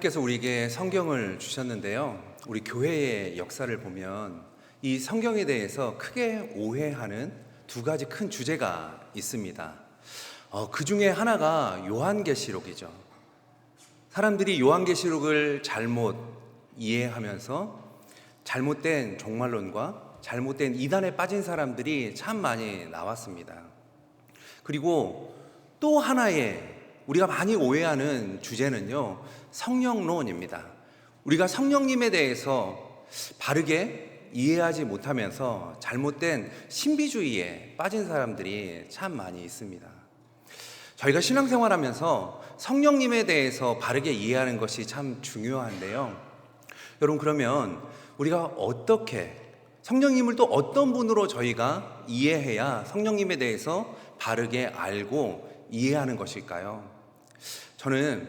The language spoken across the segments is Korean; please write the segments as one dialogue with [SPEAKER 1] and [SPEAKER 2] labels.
[SPEAKER 1] 께서 우리에게 성경을 주셨는데요. 우리 교회의 역사를 보면 이 성경에 대해서 크게 오해하는 두 가지 큰 주제가 있습니다. 그 중에 하나가 요한계시록이죠. 사람들이 요한계시록을 잘못 이해하면서 잘못된 종말론과 잘못된 이단에 빠진 사람들이 참 많이 나왔습니다. 그리고 또 하나의 우리가 많이 오해하는 주제는요, 성령론입니다. 우리가 성령님에 대해서 바르게 이해하지 못하면서 잘못된 신비주의에 빠진 사람들이 참 많이 있습니다. 저희가 신앙생활하면서 성령님에 대해서 바르게 이해하는 것이 참 중요한데요. 여러분, 그러면 우리가 어떻게 성령님을 또 어떤 분으로 저희가 이해해야 성령님에 대해서 바르게 알고 이해하는 것일까요? 저는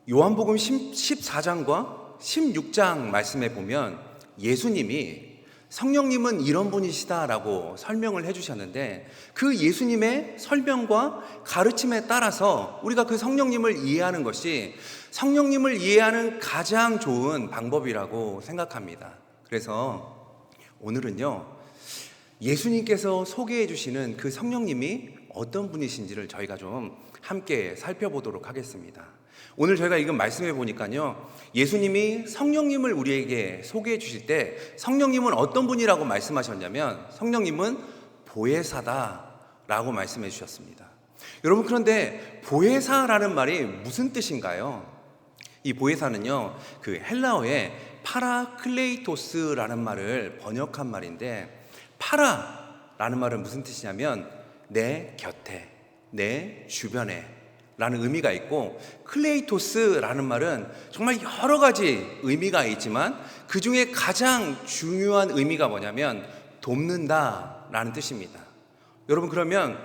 [SPEAKER 1] 요한복음 14장과 16장 말씀에 보면 예수님이 성령님은 이런 분이시다라고 설명을 해주셨는데, 그 예수님의 설명과 가르침에 따라서 우리가 그 성령님을 이해하는 것이 성령님을 이해하는 가장 좋은 방법이라고 생각합니다. 그래서 오늘은요, 예수님께서 소개해 주시는 그 성령님이 어떤 분이신지를 저희가 좀 함께 살펴보도록 하겠습니다. 오늘 저희가 읽은 말씀해 보니까요, 예수님이 성령님을 우리에게 소개해 주실 때 성령님은 어떤 분이라고 말씀하셨냐면, 성령님은 보혜사다라고 말씀해 주셨습니다. 여러분, 그런데 보혜사라는 말이 무슨 뜻인가요? 이 보혜사는요, 그 헬라어의 파라클레이토스라는 말을 번역한 말인데, 파라라는 말은 무슨 뜻이냐면 내 곁에, 내 주변에 라는 의미가 있고, 클레이토스라는 말은 정말 여러 가지 의미가 있지만 그 중에 가장 중요한 의미가 뭐냐면 돕는다 라는 뜻입니다. 여러분, 그러면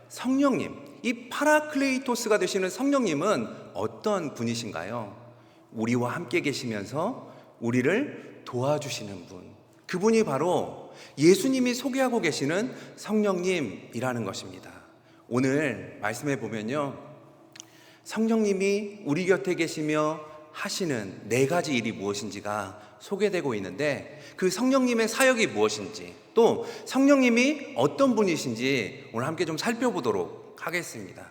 [SPEAKER 1] 성령님, 이 파라클레이토스가 되시는 성령님은 어떤 분이신가요? 우리와 함께 계시면서 우리를 도와주시는 분, 그분이 바로 예수님이 소개하고 계시는 성령님이라는 것입니다. 오늘 말씀해 보면요, 성령님이 우리 곁에 계시며 하시는 네 가지 일이 무엇인지가 소개되고 있는데, 그 성령님의 사역이 무엇인지, 또 성령님이 어떤 분이신지 오늘 함께 좀 살펴보도록 하겠습니다.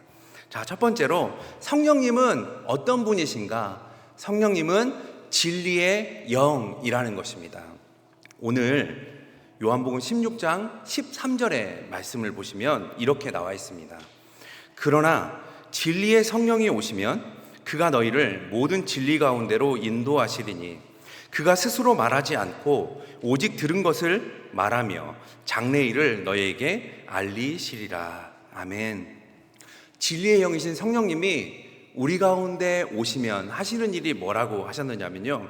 [SPEAKER 1] 자, 첫 번째로 성령님은 어떤 분이신가? 성령님은 진리의 영이라는 것입니다. 오늘 요한복음 16장 13절의 말씀을 보시면 이렇게 나와 있습니다. 그러나 진리의 성령이 오시면 그가 너희를 모든 진리 가운데로 인도하시리니 그가 스스로 말하지 않고 오직 들은 것을 말하며 장래일을 너희에게 알리시리라. 아멘. 진리의 영이신 성령님이 우리 가운데 오시면 하시는 일이 뭐라고 하셨느냐면요,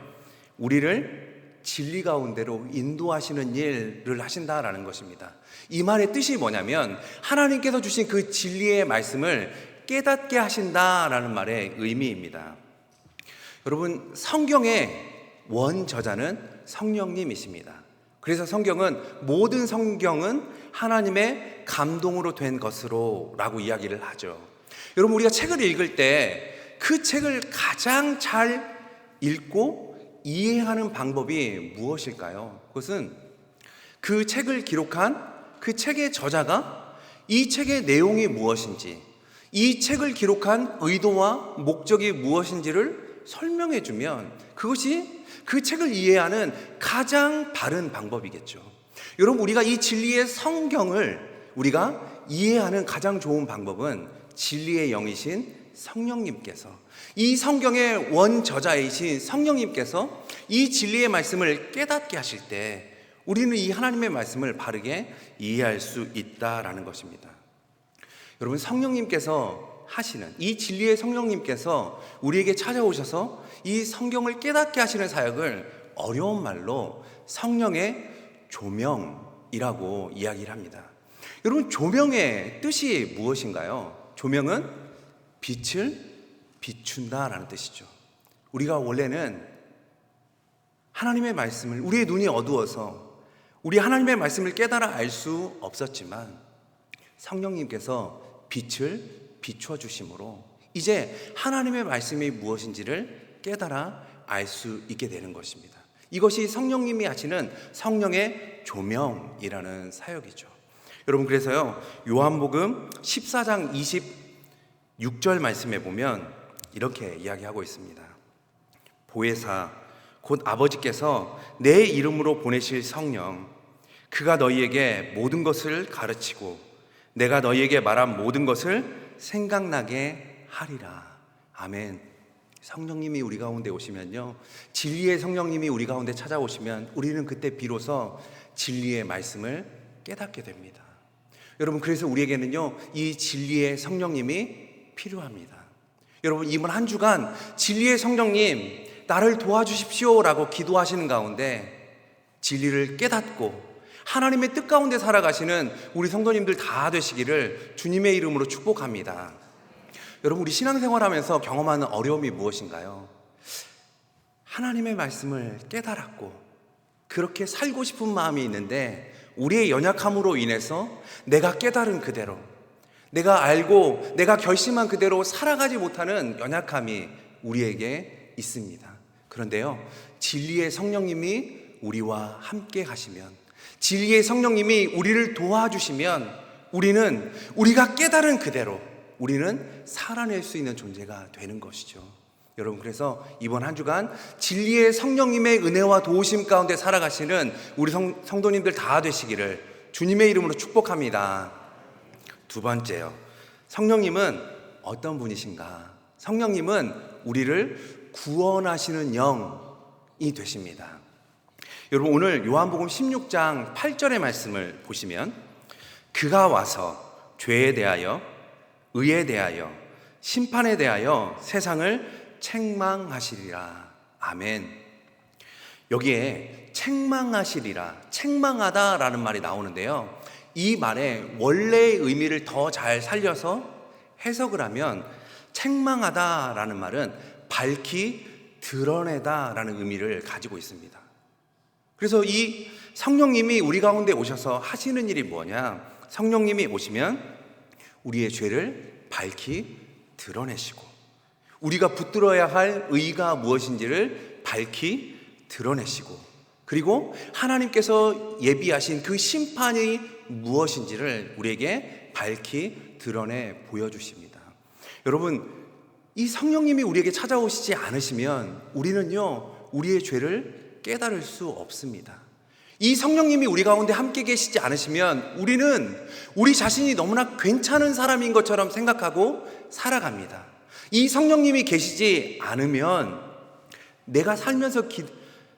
[SPEAKER 1] 우리를 진리 가운데로 인도하시는 일을 하신다라는 것입니다. 이 말의 뜻이 뭐냐면 하나님께서 주신 그 진리의 말씀을 깨닫게 하신다라는 말의 의미입니다. 여러분, 성경의 원저자는 성령님이십니다. 그래서 모든 성경은 하나님의 감동으로 된 것으로 라고 이야기를 하죠. 여러분, 우리가 책을 읽을 때 그 책을 가장 잘 읽고 이해하는 방법이 무엇일까요? 그것은 그 책을 기록한 그 책의 저자가 이 책의 내용이 무엇인지, 이 책을 기록한 의도와 목적이 무엇인지를 설명해 주면 그것이 그 책을 이해하는 가장 바른 방법이겠죠. 여러분, 우리가 이 진리의 성경을 우리가 이해하는 가장 좋은 방법은 진리의 영이신 성령님께서, 이 성경의 원저자이신 성령님께서 이 진리의 말씀을 깨닫게 하실 때 우리는 이 하나님의 말씀을 바르게 이해할 수 있다라는 것입니다. 여러분, 성령님께서 하시는 이 진리의 성령님께서 우리에게 찾아오셔서 이 성경을 깨닫게 하시는 사역을 어려운 말로 성령의 조명이라고 이야기를 합니다. 여러분, 조명의 뜻이 무엇인가요? 조명은 빛을 비춘다라는 뜻이죠. 우리가 원래는 하나님의 말씀을, 우리의 눈이 어두워서 우리 하나님의 말씀을 깨달아 알 수 없었지만 성령님께서 빛을 비춰 주심으로 이제 하나님의 말씀이 무엇인지를 깨달아 알 수 있게 되는 것입니다. 이것이 성령님이 하시는 성령의 조명이라는 사역이죠. 여러분, 그래서요, 요한복음 14장 26절 말씀에 보면 이렇게 이야기하고 있습니다. 보혜사 곧 아버지께서 내 이름으로 보내실 성령, 그가 너희에게 모든 것을 가르치고 내가 너희에게 말한 모든 것을 생각나게 하리라. 아멘. 성령님이 우리 가운데 오시면요, 진리의 성령님이 우리 가운데 찾아오시면 우리는 그때 비로소 진리의 말씀을 깨닫게 됩니다. 여러분, 그래서 우리에게는요, 이 진리의 성령님이 필요합니다. 여러분, 이번 한 주간 진리의 성령님 나를 도와주십시오 라고 기도하시는 가운데 진리를 깨닫고 하나님의 뜻 가운데 살아가시는 우리 성도님들 다 되시기를 주님의 이름으로 축복합니다. 여러분, 우리 신앙생활하면서 경험하는 어려움이 무엇인가요? 하나님의 말씀을 깨달았고 그렇게 살고 싶은 마음이 있는데 우리의 연약함으로 인해서 내가 깨달은 그대로, 내가 알고 내가 결심한 그대로 살아가지 못하는 연약함이 우리에게 있습니다. 그런데요, 진리의 성령님이 우리와 함께 가시면, 진리의 성령님이 우리를 도와주시면 우리는 우리가 깨달은 그대로 우리는 살아낼 수 있는 존재가 되는 것이죠. 여러분, 그래서 이번 한 주간 진리의 성령님의 은혜와 도우심 가운데 살아가시는 우리 성도님들 다 되시기를 주님의 이름으로 축복합니다. 두 번째요, 성령님은 어떤 분이신가? 성령님은 우리를 구원하시는 영이 되십니다. 여러분, 오늘 요한복음 16장 8절의 말씀을 보시면 그가 와서 죄에 대하여, 의에 대하여, 심판에 대하여 세상을 책망하시리라. 아멘. 여기에 책망하시리라, 책망하다라는 말이 나오는데요, 이 말의 원래의 의미를 더 잘 살려서 해석을 하면 책망하다라는 말은 밝히 드러내다라는 의미를 가지고 있습니다. 그래서 이 성령님이 우리 가운데 오셔서 하시는 일이 뭐냐? 성령님이 오시면 우리의 죄를 밝히 드러내시고 우리가 붙들어야 할 의가 무엇인지를 밝히 드러내시고, 그리고 하나님께서 예비하신 그 심판이 무엇인지를 우리에게 밝히 드러내 보여주십니다. 여러분, 이 성령님이 우리에게 찾아오시지 않으시면 우리는요, 우리의 죄를 깨달을 수 없습니다. 이 성령님이 우리 가운데 함께 계시지 않으시면 우리는 우리 자신이 너무나 괜찮은 사람인 것처럼 생각하고 살아갑니다. 이 성령님이 계시지 않으면 내가 살면서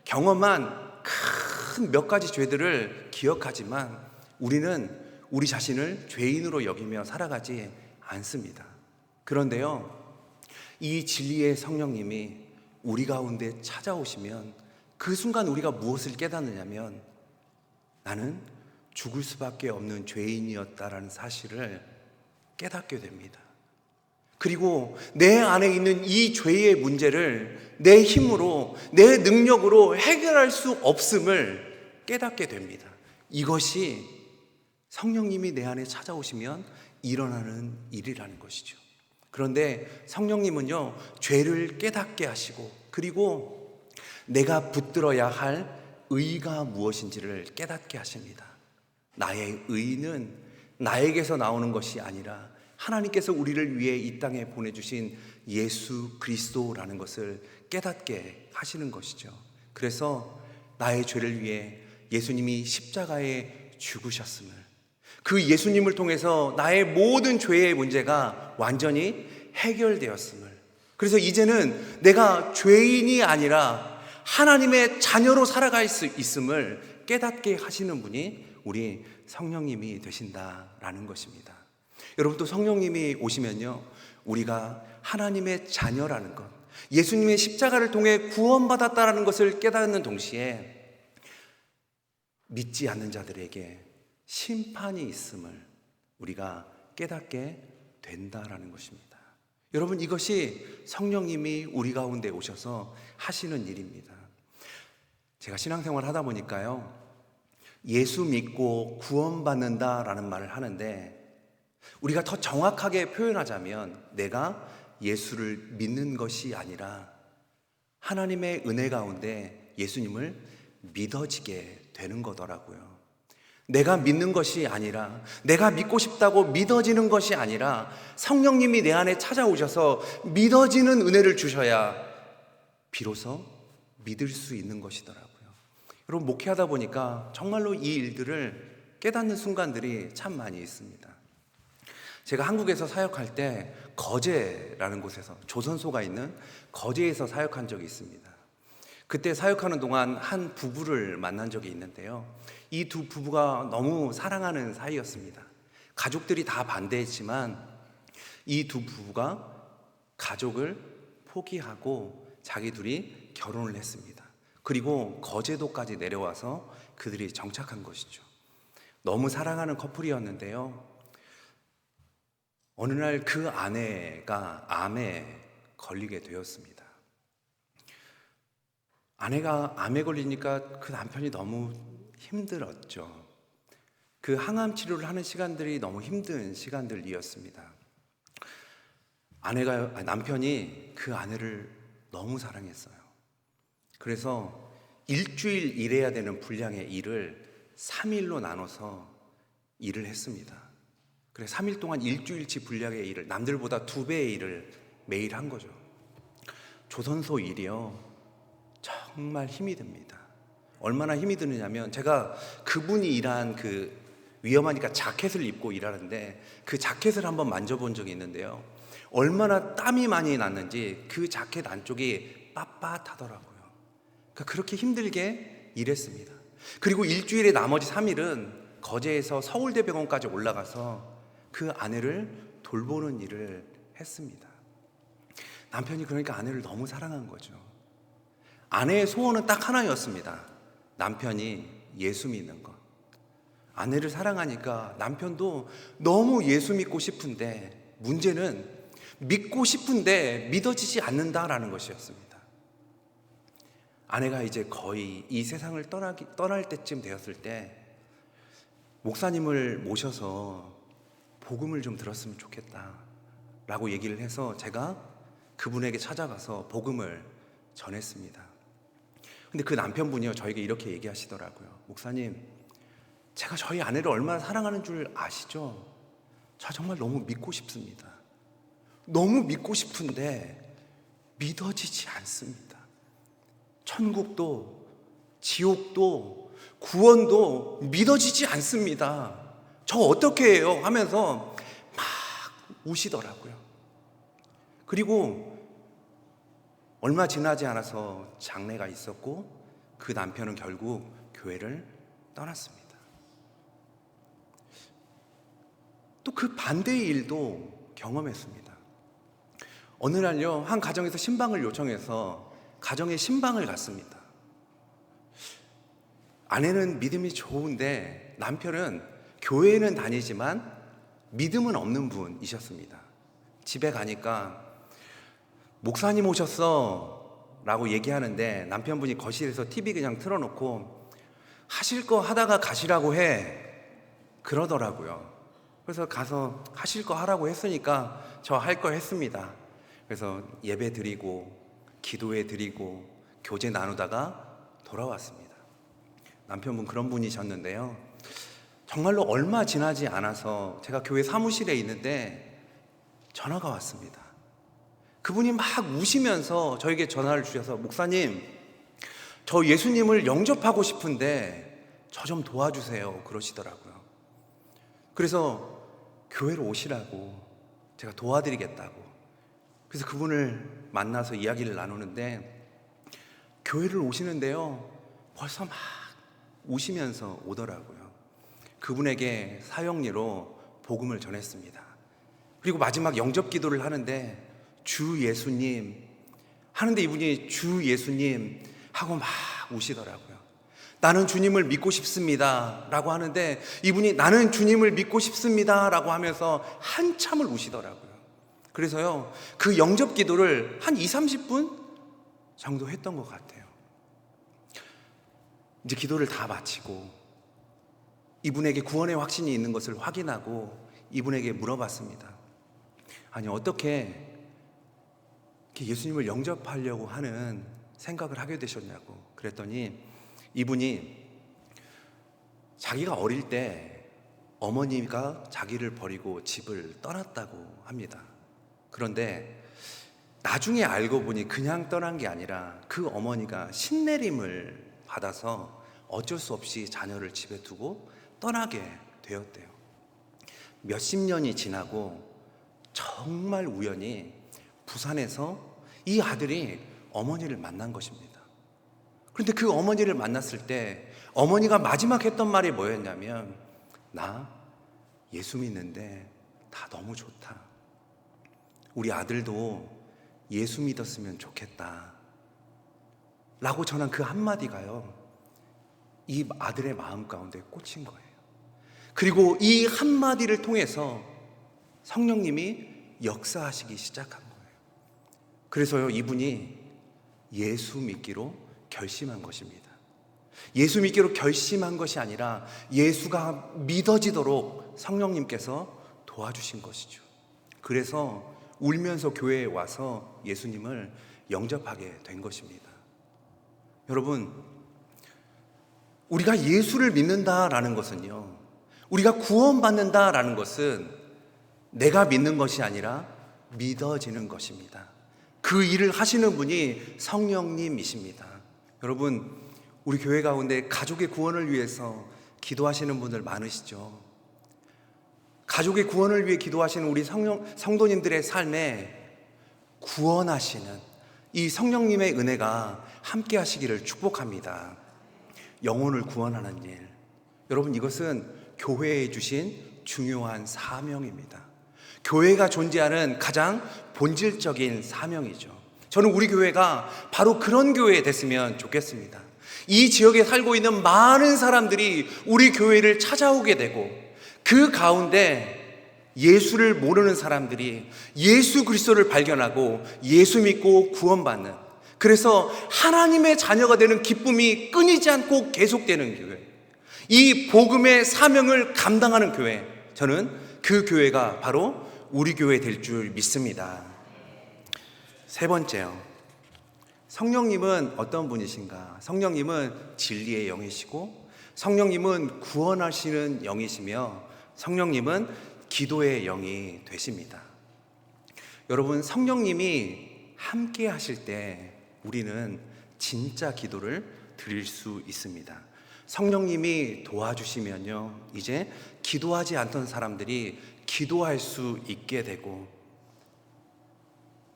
[SPEAKER 1] 경험한 큰 몇 가지 죄들을 기억하지만 우리는 우리 자신을 죄인으로 여기며 살아가지 않습니다. 그런데요, 이 진리의 성령님이 우리 가운데 찾아오시면 그 순간 우리가 무엇을 깨닫느냐면 나는 죽을 수밖에 없는 죄인이었다라는 사실을 깨닫게 됩니다. 그리고 내 안에 있는 이 죄의 문제를 내 힘으로, 내 능력으로 해결할 수 없음을 깨닫게 됩니다. 이것이 성령님이 내 안에 찾아오시면 일어나는 일이라는 것이죠. 그런데 성령님은요, 죄를 깨닫게 하시고 그리고 내가 붙들어야 할 의가 무엇인지를 깨닫게 하십니다. 나의 의는 나에게서 나오는 것이 아니라 하나님께서 우리를 위해 이 땅에 보내주신 예수 그리스도라는 것을 깨닫게 하시는 것이죠. 그래서 나의 죄를 위해 예수님이 십자가에 죽으셨음을, 그 예수님을 통해서 나의 모든 죄의 문제가 완전히 해결되었음을, 그래서 이제는 내가 죄인이 아니라 하나님의 자녀로 살아갈 수 있음을 깨닫게 하시는 분이 우리 성령님이 되신다라는 것입니다. 여러분, 또 성령님이 오시면요, 우리가 하나님의 자녀라는 것, 예수님의 십자가를 통해 구원받았다라는 것을 깨닫는 동시에 믿지 않는 자들에게 심판이 있음을 우리가 깨닫게 된다라는 것입니다. 여러분, 이것이 성령님이 우리 가운데 오셔서 하시는 일입니다. 제가 신앙생활 하다 보니까요, 예수 믿고 구원받는다라는 말을 하는데 우리가 더 정확하게 표현하자면 내가 예수를 믿는 것이 아니라 하나님의 은혜 가운데 예수님을 믿어지게 되는 거더라고요. 내가 믿는 것이 아니라, 내가 믿고 싶다고 믿어지는 것이 아니라 성령님이 내 안에 찾아오셔서 믿어지는 은혜를 주셔야 비로소 믿을 수 있는 것이더라고요. 여러분, 목회하다 보니까 정말로 이 일들을 깨닫는 순간들이 참 많이 있습니다. 제가 한국에서 사역할 때 거제라는 곳에서, 조선소가 있는 거제에서 사역한 적이 있습니다. 그때 사역하는 동안 한 부부를 만난 적이 있는데요, 이 두 부부가 너무 사랑하는 사이였습니다. 가족들이 다 반대했지만 이 두 부부가 가족을 포기하고 자기 둘이 결혼을 했습니다. 그리고 거제도까지 내려와서 그들이 정착한 것이죠. 너무 사랑하는 커플이었는데요, 어느 날 그 아내가 암에 걸리게 되었습니다. 아내가 암에 걸리니까 그 남편이 너무 힘들었죠. 그 항암 치료를 하는 시간들이 너무 힘든 시간들이었습니다. 남편이 그 아내를 너무 사랑했어요. 그래서 일주일 일해야 되는 분량의 일을 3일로 나눠서 일을 했습니다. 그래서 3일 동안 일주일치 분량의 일을, 남들보다 2배의 일을 매일 한 거죠. 조선소 일이요, 정말 힘이 듭니다. 얼마나 힘이 드느냐면, 제가 그분이 일한 그 위험하니까 자켓을 입고 일하는데 그 자켓을 한번 만져본 적이 있는데요, 얼마나 땀이 많이 났는지 그 자켓 안쪽이 빳빳하더라고요. 그러니까 그렇게 힘들게 일했습니다. 그리고 일주일의 나머지 3일은 거제에서 서울대병원까지 올라가서 그 아내를 돌보는 일을 했습니다. 남편이 그러니까 아내를 너무 사랑한 거죠. 아내의 소원은 딱 하나였습니다. 남편이 예수 믿는 것. 아내를 사랑하니까 남편도 너무 예수 믿고 싶은데, 문제는 믿고 싶은데 믿어지지 않는다라는 것이었습니다. 아내가 이제 거의 이 세상을 떠날 때쯤 되었을 때 목사님을 모셔서 복음을 좀 들었으면 좋겠다라고 얘기를 해서 제가 그분에게 찾아가서 복음을 전했습니다. 근데 그 남편분이요, 저에게 이렇게 얘기하시더라고요. 목사님, 제가 저희 아내를 얼마나 사랑하는 줄 아시죠? 저 정말 너무 믿고 싶습니다. 너무 믿고 싶은데 믿어지지 않습니다. 천국도 지옥도 구원도 믿어지지 않습니다. 저 어떻게 해요? 하면서 막 우시더라고요. 그리고 얼마 지나지 않아서 장례가 있었고 그 남편은 결국 교회를 떠났습니다. 또 그 반대의 일도 경험했습니다. 어느 날요, 한 가정에서 신방을 요청해서 가정에 신방을 갔습니다. 아내는 믿음이 좋은데 남편은 교회는 다니지만 믿음은 없는 분이셨습니다. 집에 가니까 목사님 오셨어 라고 얘기하는데 남편분이 거실에서 TV 그냥 틀어놓고 하실 거 하다가 가시라고 해 그러더라고요. 그래서 가서 하실 거 하라고 했으니까 저 할 거 했습니다. 그래서 예배 드리고 기도해 드리고 교제 나누다가 돌아왔습니다. 남편분 그런 분이셨는데요, 정말로 얼마 지나지 않아서 제가 교회 사무실에 있는데 전화가 왔습니다. 그분이 막 우시면서 저에게 전화를 주셔서 목사님, 저 예수님을 영접하고 싶은데 저 좀 도와주세요 그러시더라고요. 그래서 교회로 오시라고 제가 도와드리겠다고, 그래서 그분을 만나서 이야기를 나누는데 교회를 오시는데요, 벌써 막 우시면서 오더라고요. 그분에게 사형리로 복음을 전했습니다. 그리고 마지막 영접 기도를 하는데 주 예수님 하는데 이분이 주 예수님 하고 막 우시더라고요. 나는 주님을 믿고 싶습니다 라고 하는데 이분이 나는 주님을 믿고 싶습니다 라고 하면서 한참을 우시더라고요. 그래서요, 그 영접 기도를 한 20-30분 정도 했던 것 같아요. 이제 기도를 다 마치고 이분에게 구원의 확신이 있는 것을 확인하고 이분에게 물어봤습니다. 아니, 어떻게 이렇게 예수님을 영접하려고 하는 생각을 하게 되셨냐고. 그랬더니 이분이 자기가 어릴 때 어머니가 자기를 버리고 집을 떠났다고 합니다. 그런데 나중에 알고 보니 그냥 떠난 게 아니라 그 어머니가 신내림을 받아서 어쩔 수 없이 자녀를 집에 두고 떠나게 되었대요. 몇십 년이 지나고 정말 우연히 부산에서 이 아들이 어머니를 만난 것입니다. 그런데 그 어머니를 만났을 때 어머니가 마지막 했던 말이 뭐였냐면, 나 예수 믿는데 다 너무 좋다. 우리 아들도 예수 믿었으면 좋겠다 라고 전한 그 한마디가요, 이 아들의 마음 가운데 꽂힌 거예요. 그리고 이 한마디를 통해서 성령님이 역사하시기 시작한 거예요. 그래서요, 이분이 예수 믿기로 결심한 것입니다. 예수 믿기로 결심한 것이 아니라 예수가 믿어지도록 성령님께서 도와주신 것이죠. 그래서 울면서 교회에 와서 예수님을 영접하게 된 것입니다. 여러분, 우리가 예수를 믿는다라는 것은요, 우리가 구원받는다라는 것은 내가 믿는 것이 아니라 믿어지는 것입니다. 그 일을 하시는 분이 성령님이십니다. 여러분, 우리 교회 가운데 가족의 구원을 위해서 기도하시는 분들 많으시죠? 가족의 구원을 위해 기도하시는 우리 성도님들의 삶에 구원하시는 이 성령님의 은혜가 함께 하시기를 축복합니다. 영혼을 구원하는 일, 여러분, 이것은 교회에 주신 중요한 사명입니다. 교회가 존재하는 가장 본질적인 사명이죠. 저는 우리 교회가 바로 그런 교회 됐으면 좋겠습니다. 이 지역에 살고 있는 많은 사람들이 우리 교회를 찾아오게 되고, 그 가운데 예수를 모르는 사람들이 예수 그리스도를 발견하고 예수 믿고 구원받는, 그래서 하나님의 자녀가 되는 기쁨이 끊이지 않고 계속되는 교회, 이 복음의 사명을 감당하는 교회, 저는 그 교회가 바로 우리 교회 될 줄 믿습니다. 세 번째요, 성령님은 어떤 분이신가? 성령님은 진리의 영이시고, 성령님은 구원하시는 영이시며, 성령님은 기도의 영이 되십니다. 여러분, 성령님이 함께 하실 때 우리는 진짜 기도를 드릴 수 있습니다. 성령님이 도와주시면요, 이제 기도하지 않던 사람들이 기도할 수 있게 되고,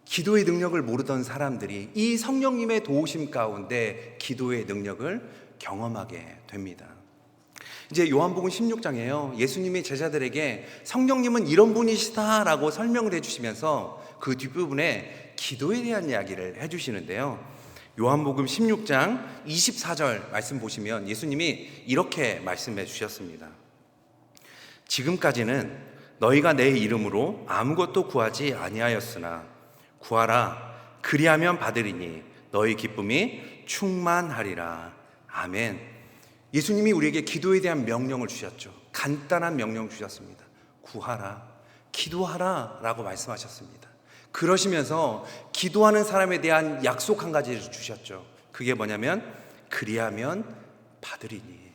[SPEAKER 1] 기도의 능력을 모르던 사람들이 이 성령님의 도우심 가운데 기도의 능력을 경험하게 됩니다. 이제 요한복음 16장에요, 예수님이 제자들에게 성령님은 이런 분이시다라고 설명을 해주시면서 그 뒷부분에 기도에 대한 이야기를 해주시는데요, 요한복음 16장 24절 말씀 보시면 예수님이 이렇게 말씀해 주셨습니다. 지금까지는 너희가 내 이름으로 아무것도 구하지 아니하였으나 구하라, 그리하면 받으리니 너희 기쁨이 충만하리라. 아멘. 예수님이 우리에게 기도에 대한 명령을 주셨죠. 간단한 명령 주셨습니다. 구하라, 기도하라 라고 말씀하셨습니다. 그러시면서 기도하는 사람에 대한 약속 한 가지를 주셨죠. 그게 뭐냐면 그리하면 받으리니.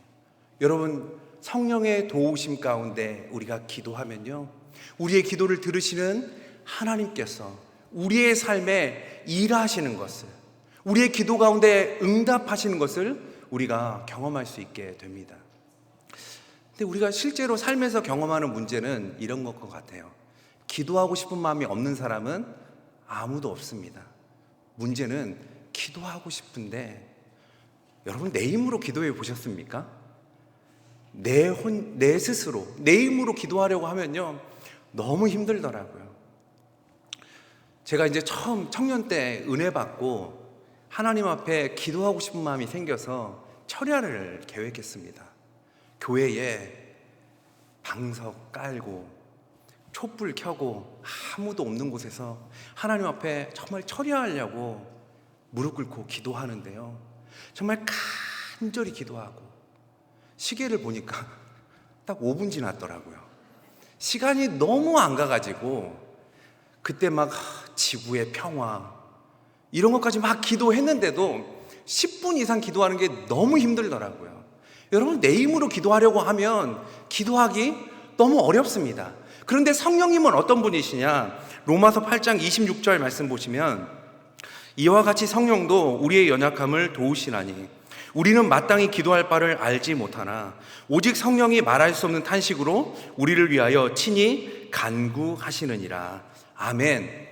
[SPEAKER 1] 여러분, 성령의 도우심 가운데 우리가 기도하면요, 우리의 기도를 들으시는 하나님께서 우리의 삶에 일하시는 것을, 우리의 기도 가운데 응답하시는 것을 우리가 경험할 수 있게 됩니다. 근데 우리가 실제로 삶에서 경험하는 문제는 이런 것 같아요. 기도하고 싶은 마음이 없는 사람은 아무도 없습니다. 문제는 기도하고 싶은데, 여러분, 내 힘으로 기도해 보셨습니까? 내 스스로 내 힘으로 기도하려고 하면요, 너무 힘들더라고요. 제가 이제 처음 청년 때 은혜 받고 하나님 앞에 기도하고 싶은 마음이 생겨서 철야를 계획했습니다. 교회에 방석 깔고 촛불 켜고 아무도 없는 곳에서 하나님 앞에 정말 철야하려고 무릎 꿇고 기도하는데요, 정말 간절히 기도하고 시계를 보니까 딱 5분 지났더라고요. 시간이 너무 안 가가지고 그때 막 지구의 평화, 이런 것까지 막 기도했는데도 10분 이상 기도하는 게 너무 힘들더라고요. 여러분, 내 힘으로 기도하려고 하면 기도하기 너무 어렵습니다. 그런데 성령님은 어떤 분이시냐? 로마서 8장 26절 말씀 보시면 이와 같이 성령도 우리의 연약함을 도우시나니 우리는 마땅히 기도할 바를 알지 못하나 오직 성령이 말할 수 없는 탄식으로 우리를 위하여 친히 간구하시느니라. 아멘.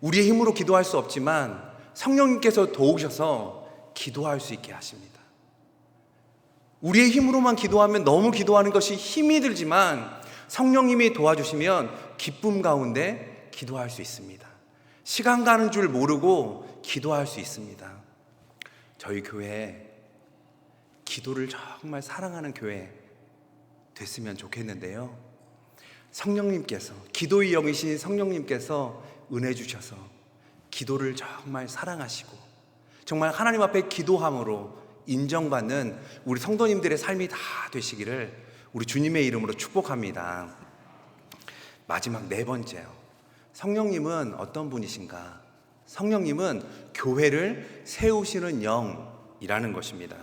[SPEAKER 1] 우리의 힘으로 기도할 수 없지만 성령님께서 도우셔서 기도할 수 있게 하십니다. 우리의 힘으로만 기도하면 너무 기도하는 것이 힘이 들지만 성령님이 도와주시면 기쁨 가운데 기도할 수 있습니다. 시간 가는 줄 모르고 기도할 수 있습니다. 저희 교회 기도를 정말 사랑하는 교회 됐으면 좋겠는데요. 성령님께서, 기도의 영이신 성령님께서 은혜 주셔서 기도를 정말 사랑하시고 정말 하나님 앞에 기도함으로 인정받는 우리 성도님들의 삶이 다 되시기를 우리 주님의 이름으로 축복합니다. 마지막 네 번째요. 성령님은 어떤 분이신가? 성령님은 교회를 세우시는 영이라는 것입니다.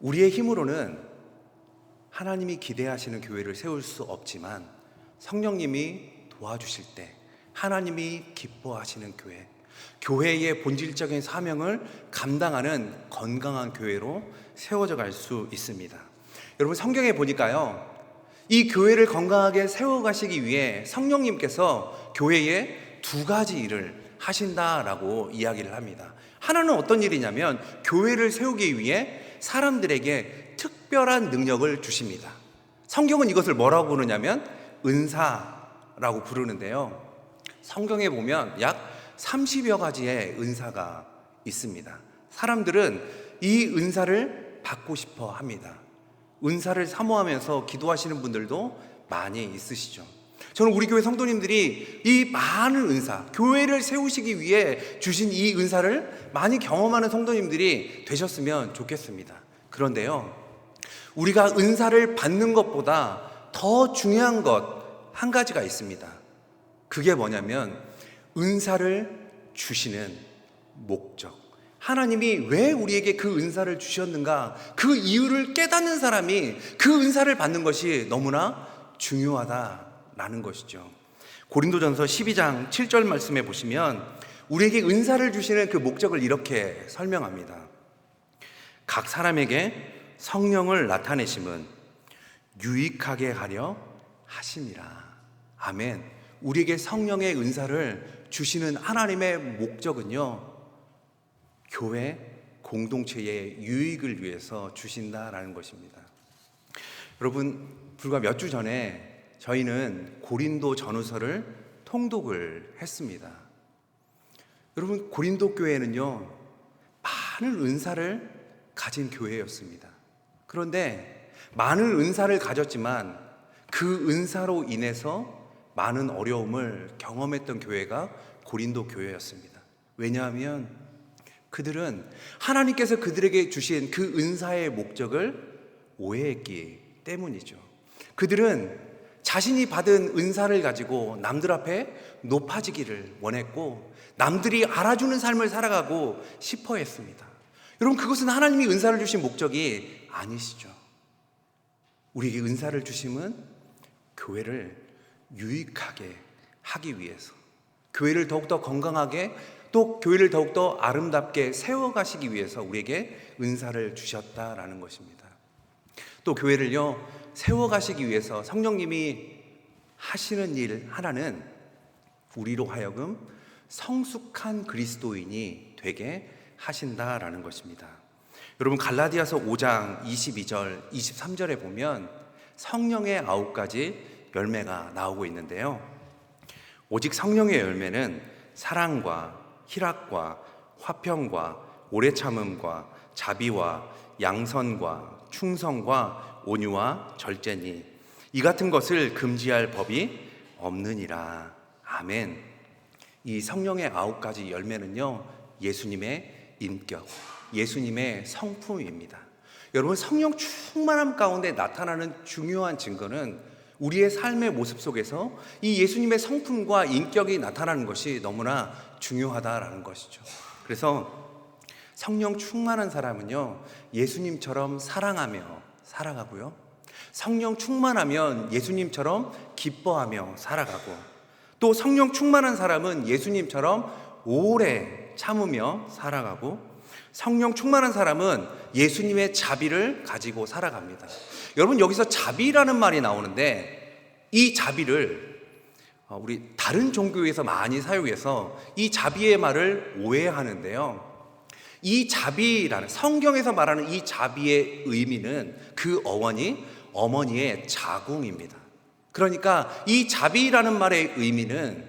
[SPEAKER 1] 우리의 힘으로는 하나님이 기대하시는 교회를 세울 수 없지만 성령님이 도와주실 때 하나님이 기뻐하시는 교회, 교회의 본질적인 사명을 감당하는 건강한 교회로 세워져 갈 수 있습니다. 여러분, 성경에 보니까요, 이 교회를 건강하게 세워가시기 위해 성령님께서 교회에 두 가지 일을 하신다라고 이야기를 합니다. 하나는 어떤 일이냐면 교회를 세우기 위해 사람들에게 특별한 능력을 주십니다. 성경은 이것을 뭐라고 부르냐면 은사라고 부르는데요. 성경에 보면 약 30여 가지의 은사가 있습니다. 사람들은 이 은사를 받고 싶어 합니다. 은사를 사모하면서 기도하시는 분들도 많이 있으시죠. 저는 우리 교회 성도님들이 이 많은 은사, 교회를 세우시기 위해 주신 이 은사를 많이 경험하는 성도님들이 되셨으면 좋겠습니다. 그런데요, 우리가 은사를 받는 것보다 더 중요한 것 한 가지가 있습니다. 그게 뭐냐면 은사를 주시는 목적. 하나님이 왜 우리에게 그 은사를 주셨는가, 그 이유를 깨닫는 사람이 그 은사를 받는 것이 너무나 중요하다라는 것이죠. 고린도전서 12장 7절 말씀에 보시면 우리에게 은사를 주시는 그 목적을 이렇게 설명합니다. 각 사람에게 성령을 나타내심은 유익하게 하려 하심이라. 아멘. 우리에게 성령의 은사를 주시는 하나님의 목적은요, 교회 공동체의 유익을 위해서 주신다라는 것입니다. 여러분, 불과 몇 주 전에 저희는 고린도 전후서를 통독을 했습니다. 여러분, 고린도 교회는요, 많은 은사를 가진 교회였습니다. 그런데 많은 은사를 가졌지만 그 은사로 인해서 많은 어려움을 경험했던 교회가 고린도 교회였습니다. 왜냐하면 그들은 하나님께서 그들에게 주신 그 은사의 목적을 오해했기 때문이죠. 그들은 자신이 받은 은사를 가지고 남들 앞에 높아지기를 원했고 남들이 알아주는 삶을 살아가고 싶어 했습니다. 여러분, 그것은 하나님이 은사를 주신 목적이 아니시죠. 우리에게 은사를 주심은 교회를 유익하게 하기 위해서, 교회를 더욱더 건강하게, 또 교회를 더욱더 아름답게 세워가시기 위해서 우리에게 은사를 주셨다라는 것입니다. 또 교회를요, 세워가시기 위해서 성령님이 하시는 일 하나는 우리로 하여금 성숙한 그리스도인이 되게 하신다라는 것입니다. 여러분, 갈라디아서 5장 22절, 23절에 보면 성령의 9가지 열매가 나오고 있는데요. 오직 성령의 열매는 사랑과 희락과 화평과 오래 참음과 자비와 양선과 충성과 온유와 절제니 이 같은 것을 금지할 법이 없느니라. 아멘. 이 성령의 9가지 열매는요, 예수님의 인격, 예수님의 성품입니다. 여러분, 성령 충만함 가운데 나타나는 중요한 증거는 우리의 삶의 모습 속에서 이 예수님의 성품과 인격이 나타나는 것이 너무나 중요하다라는 것이죠. 그래서 성령 충만한 사람은요, 예수님처럼 사랑하며 살아가고요, 성령 충만하면 예수님처럼 기뻐하며 살아가고, 또 성령 충만한 사람은 예수님처럼 오래 참으며 살아가고, 성령 충만한 사람은 예수님의 자비를 가지고 살아갑니다. 여러분, 여기서 자비라는 말이 나오는데, 이 자비를 우리 다른 종교에서 많이 사용해서 이 자비의 말을 오해하는데요, 이 자비라는, 성경에서 말하는 이 자비의 의미는 그 어머니의 자궁입니다. 그러니까 이 자비라는 말의 의미는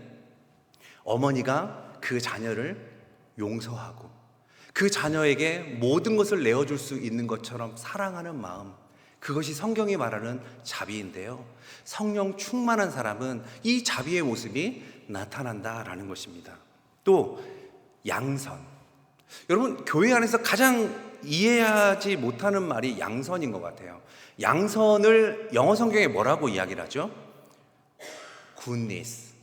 [SPEAKER 1] 어머니가 그 자녀를 용서하고 그 자녀에게 모든 것을 내어줄 수 있는 것처럼 사랑하는 마음, 그것이 성경이 말하는 자비인데요, 성령 충만한 사람은 이 자비의 모습이 나타난다라는 것입니다. 또 양선, 여러분, 교회 안에서 가장 이해하지 못하는 말이 양선인 것 같아요. 양선을 영어 성경에 뭐라고 이야기를 하죠? goodness,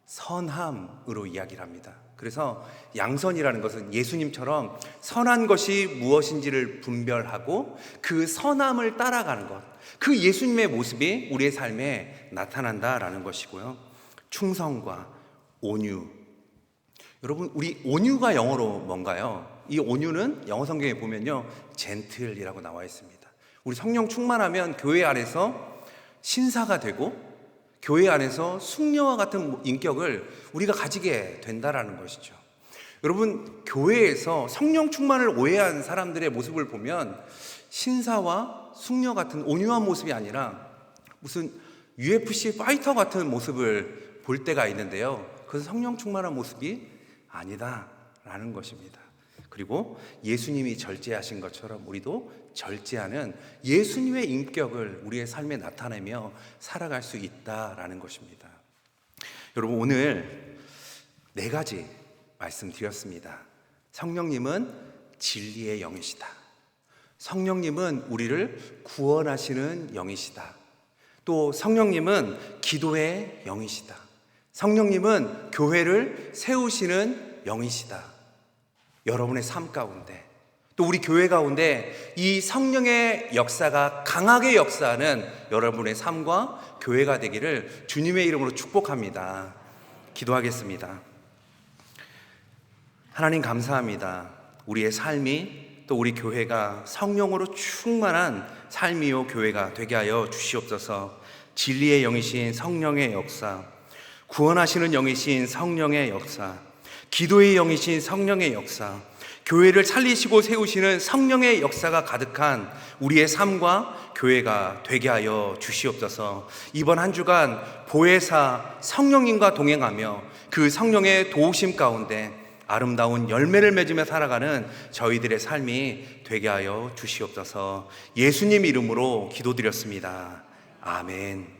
[SPEAKER 1] 선함으로 이야기를 합니다. 그래서 양선이라는 것은 예수님처럼 선한 것이 무엇인지를 분별하고 그 선함을 따라가는 것, 그 예수님의 모습이 우리의 삶에 나타난다라는 것이고요. 충성과 온유. 여러분, 우리 온유가 영어로 뭔가요? 이 온유는 영어 성경에 보면요, 젠틀이라고 나와 있습니다. 우리 성령 충만하면 교회 안에서 신사가 되고 교회 안에서 숙녀와 같은 인격을 우리가 가지게 된다라는 것이죠. 여러분, 교회에서 성령 충만을 오해한 사람들의 모습을 보면 신사와 숙녀 같은 온유한 모습이 아니라 무슨 UFC 파이터 같은 모습을 볼 때가 있는데요, 그것은 성령 충만한 모습이 아니다라는 것입니다. 그리고 예수님이 절제하신 것처럼 우리도 절제하는 예수님의 인격을 우리의 삶에 나타내며 살아갈 수 있다라는 것입니다. 여러분, 오늘 4가지 말씀드렸습니다. 성령님은 진리의 영이시다. 성령님은 우리를 구원하시는 영이시다. 또 성령님은 기도의 영이시다. 성령님은 교회를 세우시는 영이시다. 여러분의 삶 가운데, 또 우리 교회 가운데 이 성령의 역사가 강하게 역사하는 여러분의 삶과 교회가 되기를 주님의 이름으로 축복합니다. 기도하겠습니다. 하나님, 감사합니다. 우리의 삶이, 또 우리 교회가 성령으로 충만한 삶이요 교회가 되게 하여 주시옵소서. 진리의 영이신 성령의 역사, 구원하시는 영이신 성령의 역사, 기도의 영이신 성령의 역사, 교회를 살리시고 세우시는 성령의 역사가 가득한 우리의 삶과 교회가 되게 하여 주시옵소서. 이번 한 주간 보혜사 성령님과 동행하며 그 성령의 도우심 가운데 아름다운 열매를 맺으며 살아가는 저희들의 삶이 되게 하여 주시옵소서. 예수님 이름으로 기도드렸습니다. 아멘.